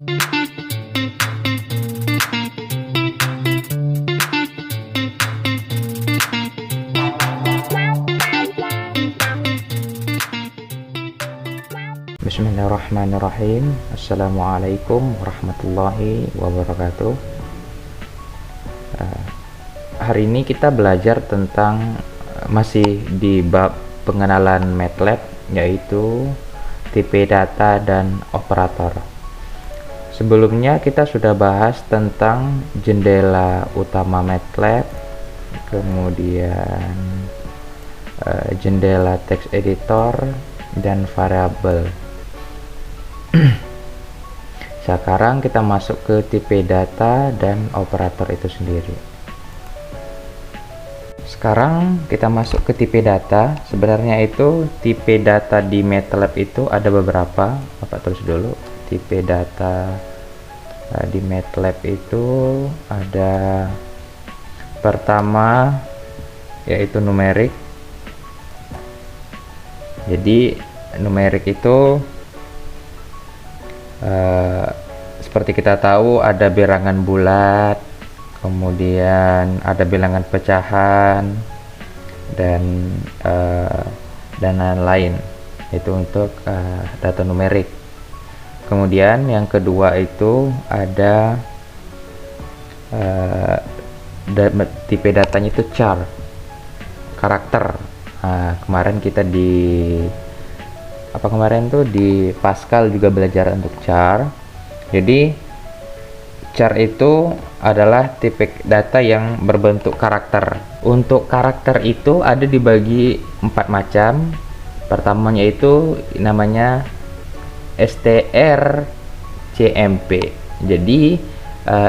Bismillahirrahmanirrahim. Assalamualaikum warahmatullahi wabarakatuh. Hari ini kita belajar tentang masih di bab pengenalan MATLAB, yaitu tipe data dan operator. Sebelumnya kita sudah bahas tentang jendela utama MATLAB, kemudian jendela text editor dan variabel. Sekarang kita masuk ke tipe data dan operator itu sendiri. Sekarang kita masuk ke tipe data. Sebenarnya itu tipe data di MATLAB itu ada beberapa. Bapak tulis dulu. Tipe data di MATLAB itu ada pertama yaitu numerik. Jadi numerik itu seperti kita tahu ada bilangan bulat, kemudian ada bilangan pecahan dan lain-lain. Itu untuk data numerik. Kemudian yang kedua itu ada tipe datanya itu char, karakter. Kemarin kita di Pascal juga belajar untuk char. Jadi char itu adalah tipe data yang berbentuk karakter. Untuk karakter itu ada dibagi 4 macam. Pertamanya itu namanya strcmp. Jadi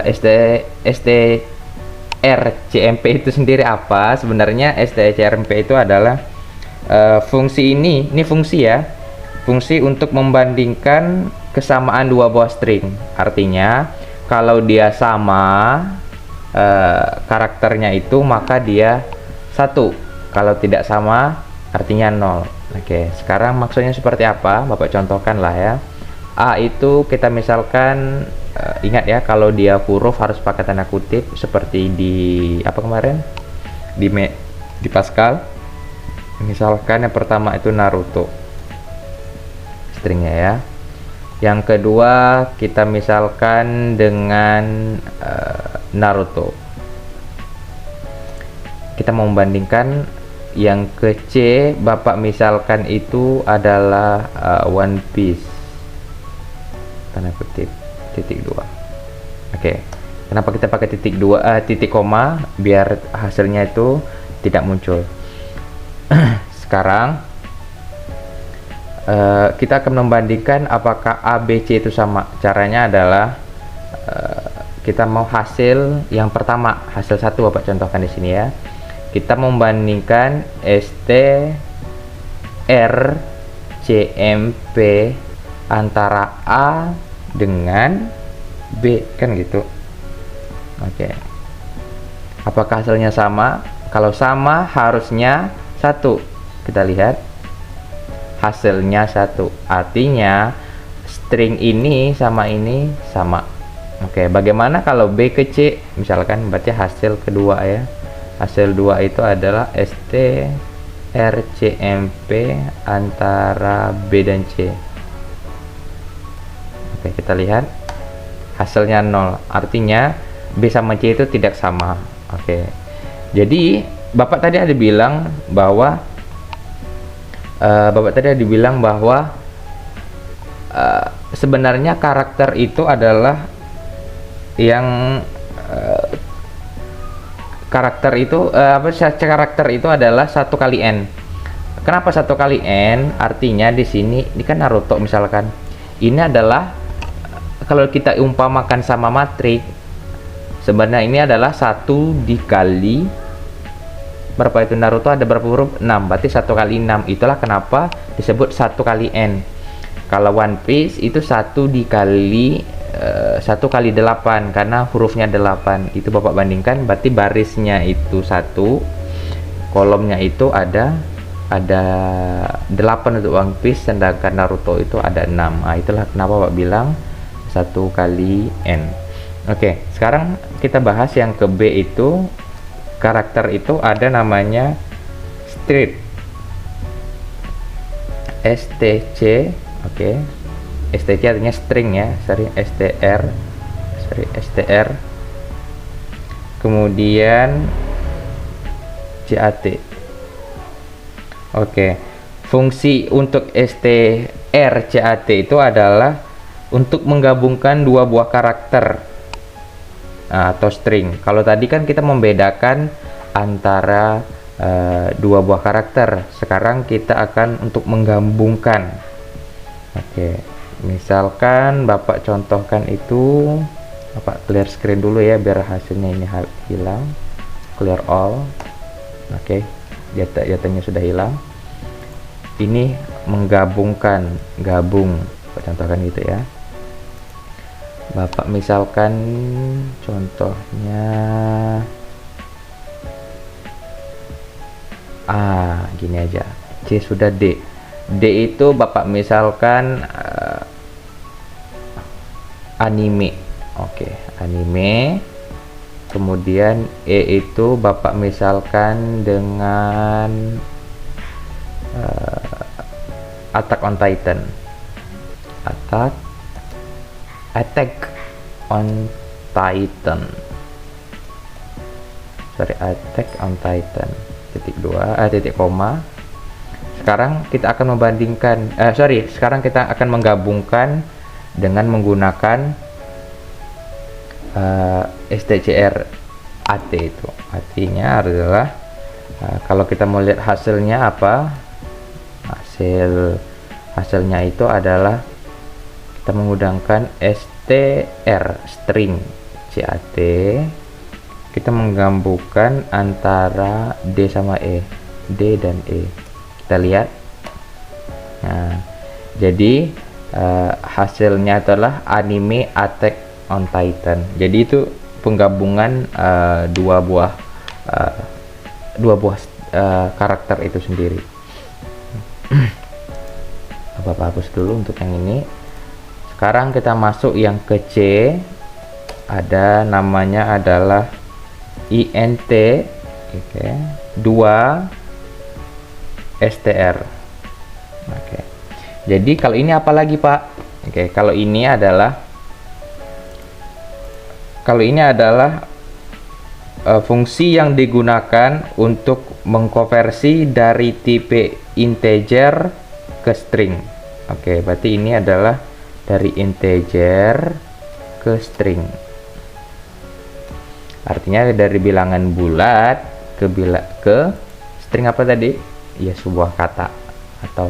strcmp itu sendiri apa? Sebenarnya strcmp itu adalah fungsi ini fungsi ya. Fungsi untuk membandingkan kesamaan dua buah string. Artinya kalau dia sama karakternya itu, maka dia 1. Kalau tidak sama artinya 0. Oke, sekarang maksudnya seperti apa? Bapak contohkan lah ya. A itu kita misalkan ingat ya, kalau dia huruf harus pakai tanda kutip seperti di di Pascal. Misalkan yang pertama itu Naruto, stringnya ya. Yang kedua kita misalkan dengan Naruto. Kita mau membandingkan yang ke C, Bapak misalkan itu adalah One Piece, tanda kutip titik 2. Oke, kenapa kita pakai titik koma? Biar hasilnya itu tidak muncul. Sekarang kita akan membandingkan apakah A, B, C itu sama. Caranya adalah kita mau hasil yang pertama, hasil 1 Bapak contohkan di sini ya. Kita membandingkan strcmp antara A dengan B, kan gitu. Oke. Apakah hasilnya sama? Kalau sama harusnya 1. Kita lihat hasilnya 1, artinya string ini sama ini sama. Oke, bagaimana kalau B ke C misalkan? Berarti hasil kedua ya. Hasil 2 itu adalah strcmp antara B dan C. Oke, kita lihat hasilnya 0, artinya B sama C itu tidak sama. Oke, jadi Bapak tadi ada bilang bahwa sebenarnya karakter itu adalah karakter itu adalah 1 kali n. Kenapa 1 kali n? Artinya di sini ini kan Naruto misalkan. Ini adalah kalau kita umpamakan sama matriks, sebenarnya ini adalah 1 dikali berapa itu Naruto ada berapa huruf? 6, berarti 1 kali 6. Itulah kenapa disebut 1 kali n. Kalau One Piece itu 1 dikali 1 kali 8 karena hurufnya 8. Itu Bapak bandingkan, berarti barisnya itu 1, kolomnya itu ada 8 untuk One Piece, sedangkan Naruto itu ada 6. Nah, itulah kenapa Bapak bilang 1 kali n. Oke, sekarang kita bahas yang ke B itu. Karakter itu ada namanya string, stc. Oke, stc artinya string ya, str, kemudian cat. Oke, fungsi untuk str cat itu adalah untuk menggabungkan dua buah karakter atau string. Kalau tadi kan kita membedakan antara dua buah karakter, sekarang kita akan untuk menggabungkan. Oke, misalkan Bapak contohkan itu, Bapak clear screen dulu ya biar hasilnya ini hilang. Clear all. Oke, datanya sudah hilang. Ini menggabungkan, gabung, contohkan gitu ya. Bapak misalkan contohnya gini aja, C sudah D. D itu Bapak misalkan anime. Oke, anime. Kemudian E itu Bapak misalkan dengan Attack on Titan. Attack on Titan. Attack on Titan. Titik koma. Sekarang kita akan membandingkan, sekarang kita akan menggabungkan dengan menggunakan stcr at itu. Artinya adalah kalau kita mau lihat hasilnya apa? Hasilnya itu adalah kita menggunakan string cat, kita menggabungkan antara D sama E, D dan E. Kita lihat. Nah, jadi hasilnya adalah anime Attack on Titan. Jadi itu penggabungan dua buah karakter itu sendiri. Bapak hapus dulu untuk yang ini. Sekarang kita masuk yang ke C. Ada namanya adalah int, oke, 2 str. Oke. Jadi kalau ini apa lagi, Pak? Oke, kalau ini adalah fungsi yang digunakan untuk mengkonversi dari tipe integer ke string. Oke, berarti ini adalah dari integer ke string. Artinya dari bilangan bulat ke string apa tadi? Ya, sebuah kata atau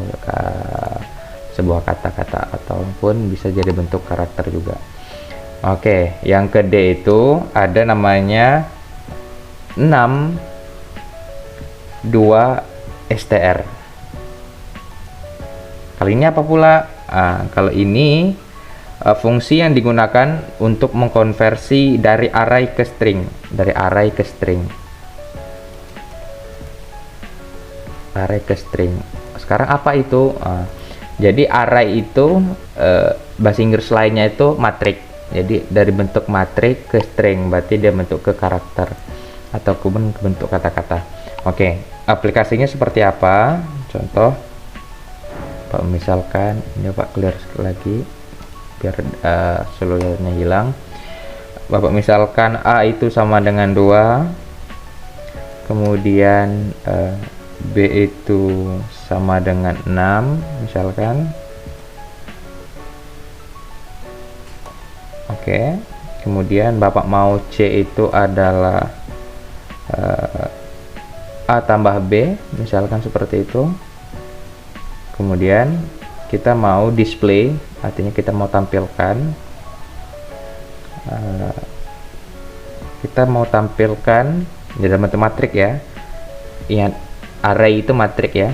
sebuah kata-kata ataupun bisa jadi bentuk karakter juga. Oke, yang ke D itu ada namanya 6 2 str. Kali ini apa pula? Kalau ini fungsi yang digunakan untuk mengkonversi dari array ke string, Sekarang apa itu? Jadi array itu bahasa Inggris lainnya itu matrix. Jadi dari bentuk matrix ke string, berarti dia bentuk ke karakter atau ke bentuk kata-kata. Oke, aplikasinya seperti apa? Contoh, misalkan ini Pak clear lagi biar seluruhnya hilang. Bapak misalkan A itu sama dengan 2, kemudian B itu sama dengan 6 misalkan. Oke, kemudian Bapak mau C itu adalah A tambah B misalkan seperti itu. Kemudian kita mau display, artinya kita mau tampilkan di dalam bentuk matriks ya. Ingat, array itu matriks ya.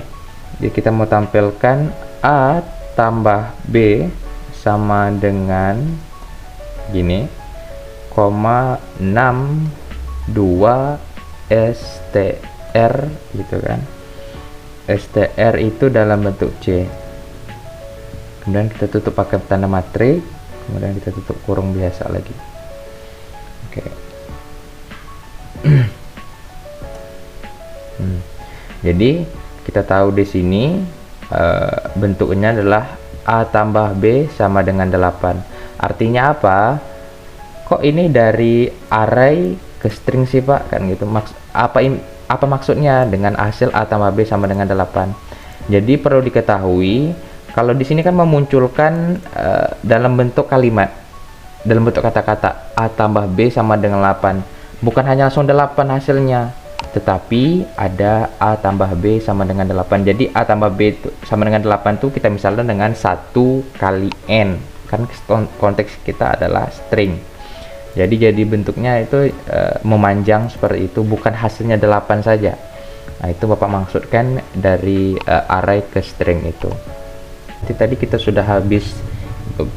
Jadi kita mau tampilkan A tambah B sama dengan gini, 6 2 str gitu kan. str itu dalam bentuk C, kemudian kita tutup pakai tanda matriks. kemudian kita tutup kurung biasa lagi. Oke. Jadi kita tahu di sini bentuknya adalah A tambah B sama dengan 8. Artinya apa? Kok ini dari array ke string sih Pak? Kan gitu. Apa maksudnya dengan hasil A tambah B sama dengan 8? Jadi perlu diketahui kalau di sini kan memunculkan dalam bentuk kalimat, dalam bentuk kata-kata A tambah B sama dengan 8. Bukan hanya langsung 8 hasilnya, tetapi ada A tambah B sama dengan 8. Jadi A tambah B sama dengan 8 tuh kita misalkan dengan 1 kali N, kan konteks kita adalah string. Jadi bentuknya itu memanjang seperti itu, bukan hasilnya 8 saja. Nah, itu Bapak maksudkan dari array ke string itu. Jadi tadi kita sudah habis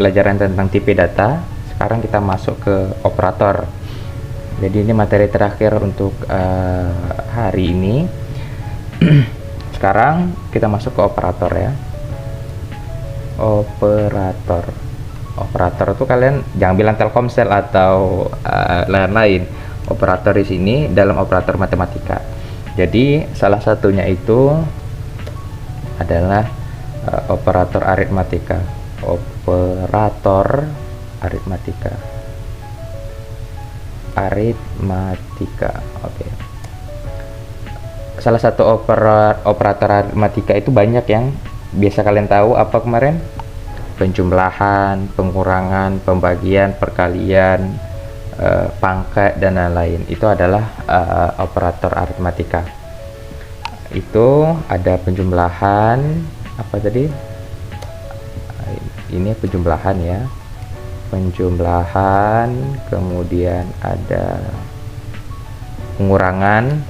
pelajaran tentang tipe data. Sekarang kita masuk ke operator. Jadi ini materi terakhir untuk hari ini. Sekarang kita masuk ke operator ya. Operator itu kalian jangan bilang Telkomsel atau lain-lain. Operator di sini dalam operator matematika. Jadi salah satunya itu adalah operator aritmatika. Operator aritmatika. Oke. Salah satu operator aritmatika itu banyak yang biasa kalian tahu apa kemarin? Penjumlahan, pengurangan, pembagian, perkalian, pangkat dan lain-lain. Itu adalah operator aritmatika. Itu ada penjumlahan, apa tadi? Ini penjumlahan ya. Penjumlahan, kemudian ada pengurangan,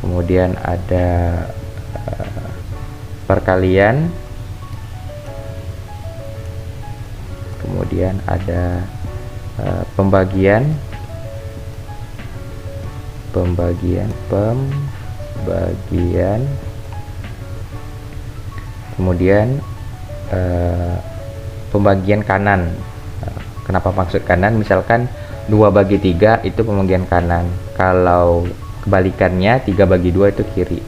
kemudian ada perkalian, kemudian ada pembagian, kemudian pembagian kanan. Kenapa maksud kanan? Misalkan 2/3 itu pembagian kanan, kalau kebalikannya 3/2 itu kiri.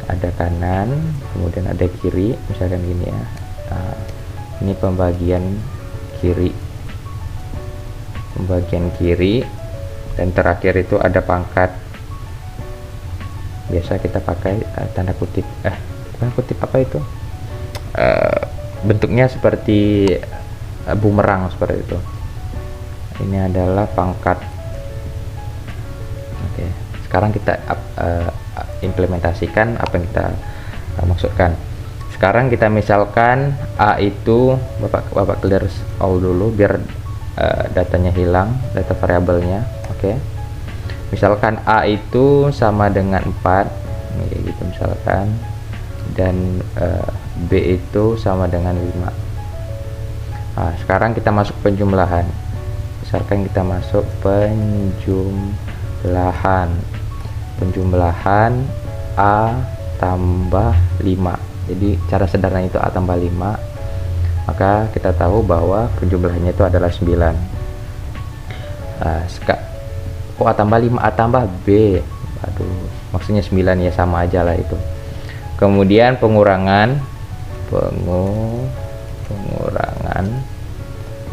Ada kanan, kemudian ada kiri, misalkan gini ya. Ini pembagian kiri, dan terakhir itu ada pangkat. Biasa kita pakai tanda kutip, bukan kutip, apa itu? Bentuknya seperti bumerang seperti itu. Ini adalah pangkat. Oke, sekarang kita implementasikan apa yang kita maksudkan. Sekarang kita misalkan A itu Bapak clear all dulu biar datanya hilang, data variabelnya. Oke. Misalkan A itu sama dengan 4 kayak gitu misalkan, dan B itu sama dengan 5. Nah, sekarang kita masuk penjumlahan. Misalkan kita masuk penjumlahan A tambah 5. Jadi cara sederhana itu A tambah 5. Maka kita tahu bahwa penjumlahannya itu adalah 9. Kok A tambah 5, A tambah B? Aduh, maksudnya 9 ya, sama aja lah itu. Kemudian pengurangan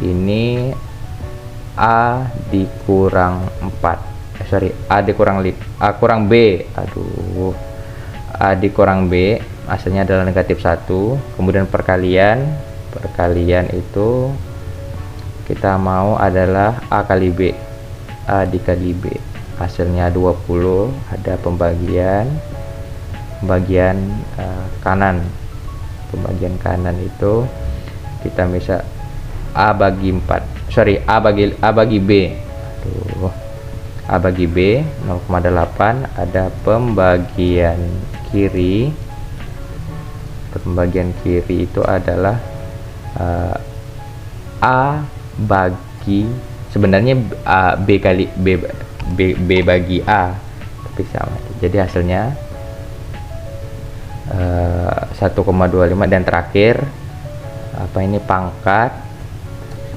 ini A dikurang 4. A kurang B. Aduh. A dikurang B hasilnya adalah negatif 1. Kemudian perkalian itu kita mau adalah A kali B. A dikali B hasilnya 20. Ada pembagian kanan. Pembagian kanan itu kita bisa A bagi B. Aduh. A bagi B 0,8. Ada pembagian kiri. Pembagian kiri itu adalah A bagi, sebenarnya B kali B bagi A, tapi sama. Jadi hasilnya 1,25 dan terakhir apa ini pangkat,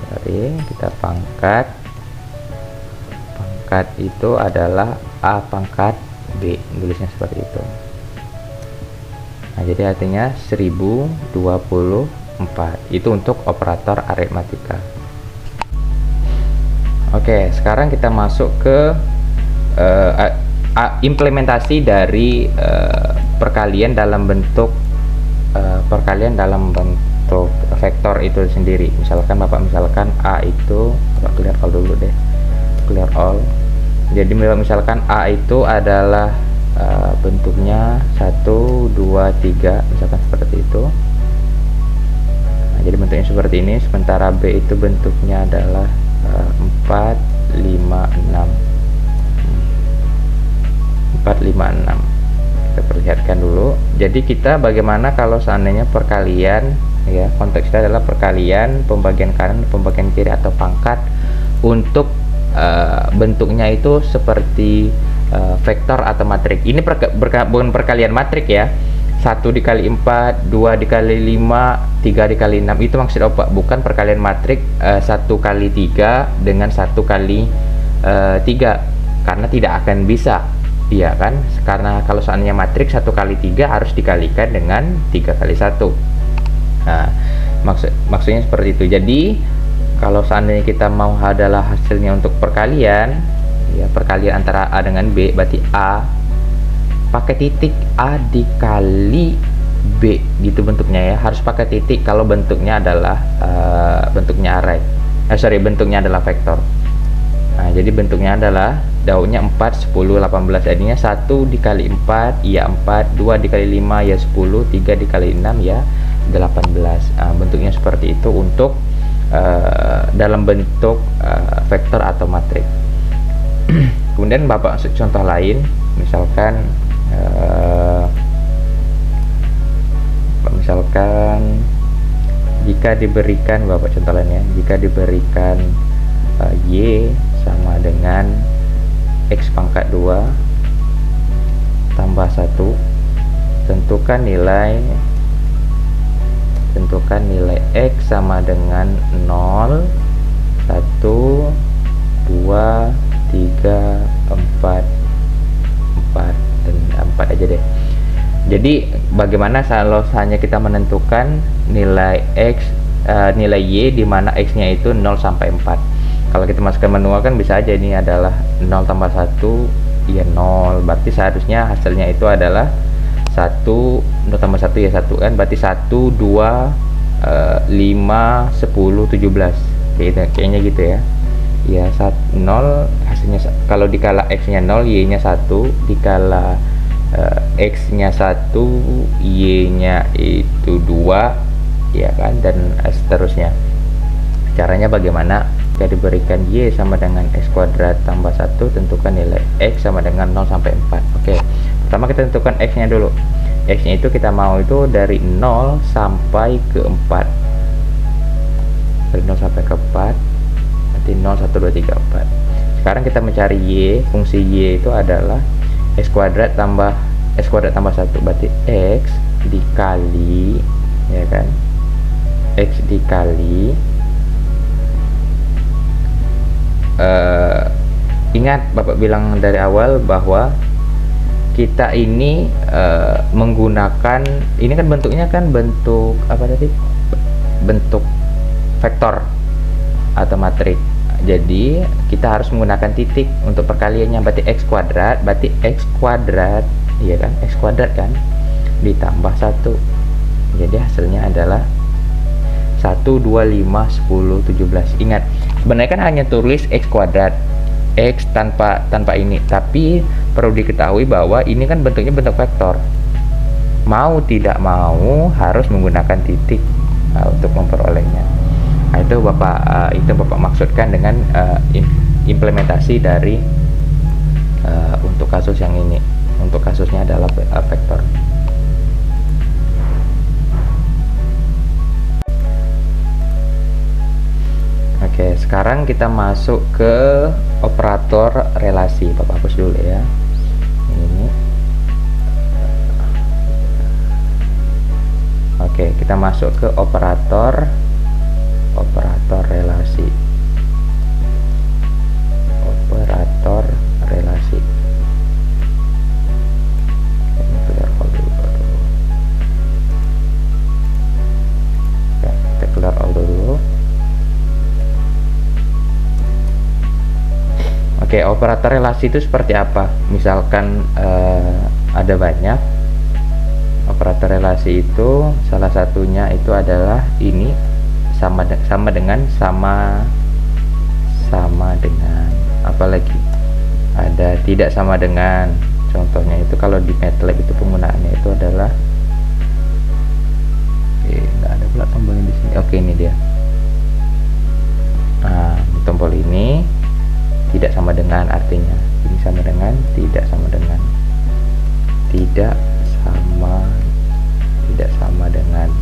sorry, kita pangkat itu adalah A pangkat B, tulisnya seperti itu. Nah, jadi artinya 1024 itu untuk operator aritmatika. Oke, sekarang kita masuk ke implementasi dari perkalian dalam bentuk vektor itu sendiri. Misalkan A itu clear all dulu deh, clear all. Jadi misalkan A itu adalah bentuknya 1, 2, 3, misalkan seperti itu. Nah, jadi bentuknya seperti ini, sementara B itu bentuknya adalah 4, 5, 6. Kita perlihatkan dulu. Jadi kita bagaimana kalau seandainya perkalian, ya, konteksnya adalah perkalian pembagian kanan, pembagian kiri atau pangkat untuk bentuknya itu seperti vektor atau matrik. Ini bukan perkalian matrik ya. 1 dikali 4, 2 dikali 5, 3 dikali 6, itu maksud opa, bukan perkalian matrik 1 kali 3 dengan 1 kali 3, karena tidak akan bisa, iya kan? Karena kalau seandainya matrik 1 kali 3 harus dikalikan dengan 3 kali 1. Nah, maksudnya seperti itu. Jadi kalau seandainya kita mau adalah hasilnya untuk perkalian, ya, perkalian antara A dengan B, berarti A pakai titik A dikali B, gitu bentuknya ya, harus pakai titik kalau bentuknya adalah bentuknya array, bentuknya adalah vektor. Nah, jadi bentuknya adalah daunnya 4, 10, 18, jadinya 1 dikali 4 ya 4, 2 dikali 5 ya 10, 3 dikali 6 ya 18. Nah, bentuknya seperti itu untuk dalam bentuk vektor atau matrik. Kemudian Bapak contoh lain, misalkan jika diberikan, Bapak contoh lainnya, jika diberikan Y sama dengan X pangkat 2 tambah 1, tentukan nilai X sama dengan 0, 1, 2, 3, 4 dan 4 aja deh. Jadi bagaimana kalau hanya kita menentukan nilai X, nilai Y di mana X nya itu 0 sampai 4. Kalau kita masukkan manual kan bisa aja ini adalah 0 tambah 1 ya 0, berarti seharusnya hasilnya itu adalah 1, 0 tambah 1 ya 1 kan, berarti 1, 2, 5, 10, 17, kayaknya gitu ya. Ya 0 hasilnya, kalau dikala X nya 0, Y nya 1, dikala X nya 1, Y nya itu 2 ya kan, dan seterusnya. Caranya bagaimana? Jika diberikan Y sama dengan X kuadrat tambah 1, tentukan nilai X sama dengan 0 sampai 4. Oke, pertama kita tentukan X nya dulu. X nya itu kita mau itu dari 0 sampai ke 4, dari 0 sampai ke 4, nanti 0, 1, 2, 3, 4. Sekarang kita mencari Y. Fungsi Y itu adalah X kuadrat tambah 1, berarti X dikali, ya kan, X dikali ingat Bapak bilang dari awal bahwa kita ini menggunakan, ini kan bentuknya kan bentuk apa tadi, bentuk vektor atau matrik. Jadi kita harus menggunakan titik untuk perkaliannya, berarti X kuadrat, iya kan, X kuadrat kan, ditambah 1. Jadi hasilnya adalah 1, 2, 5, 10, 17. Ingat, sebenarnya kan hanya tulis X kuadrat, X tanpa ini, tapi perlu diketahui bahwa ini kan bentuknya bentuk vektor. Mau tidak mau harus menggunakan titik untuk memperolehnya. Nah, itu Bapak maksudkan dengan implementasi dari untuk kasus yang ini. Untuk kasusnya adalah vektor. Oke, sekarang kita masuk ke operator relasi. Bapak hapus dulu ya. Ini Oke, kita masuk ke operator relasi. Operator relasi. Ini clear all dulu. Ya, kita clear all dulu. Oke, operator relasi itu seperti apa? Misalkan ada banyak operator relasi, itu salah satunya itu adalah ini sama dengan apalagi ada tidak sama dengan. Contohnya itu kalau di MATLAB itu penggunaannya itu adalah nggak ada pula tombolnya di sini. Oke, ini dia. Nah, tombol ini tidak sama dengan, artinya ini sama dengan, tidak sama dengan, tidak sama dengan.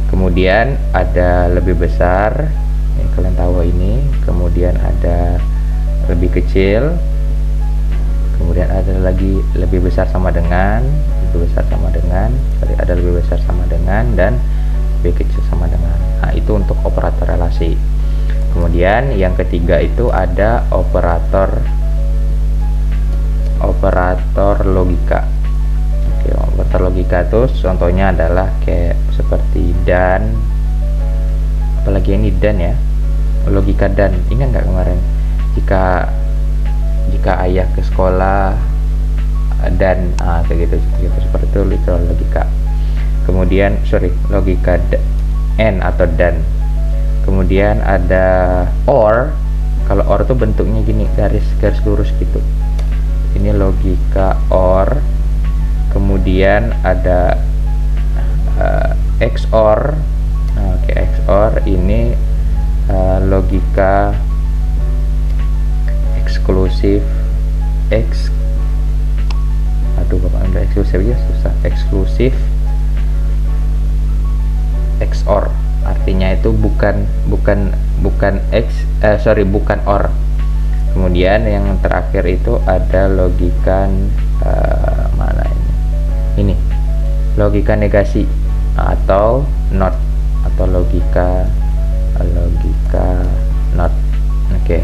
Kemudian ada lebih besar, ya, kalian tahu ini. Kemudian ada lebih kecil, kemudian ada lagi lebih besar sama dengan, lebih besar sama dengan, ada lebih besar sama dengan, dan lebih kecil sama dengan. Nah, itu untuk operator relasi. Kemudian yang ketiga itu ada operator logika. Oke, operator logika itu contohnya adalah kayak seperti dan, apalagi ini dan ya, logika dan. Ingat nggak kemarin jika ayah ke sekolah dan kayak gitu seperti itu logika. Kemudian logika and atau dan. Kemudian ada or. Kalau or tuh bentuknya gini, garis lurus gitu. Ini logika or. Kemudian ada XOR. Oke, XOR ini logika eksklusif. Bapak Anda eksklusif ya susah. Eksklusif XOR. Artinya itu bukan or. Kemudian yang terakhir itu ada logika mana ini logika negasi atau not, atau logika not. Oke,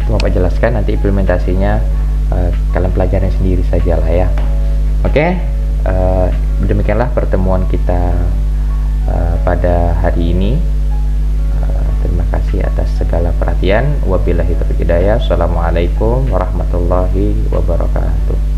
itu Bapak jelaskan, nanti implementasinya kalian pelajarin sendiri saja lah ya. Oke, demikianlah pertemuan kita pada hari ini. Terima kasih atas segala perhatian. Wabillahi taufiq hidayah. Assalamualaikum warahmatullahi wabarakatuh.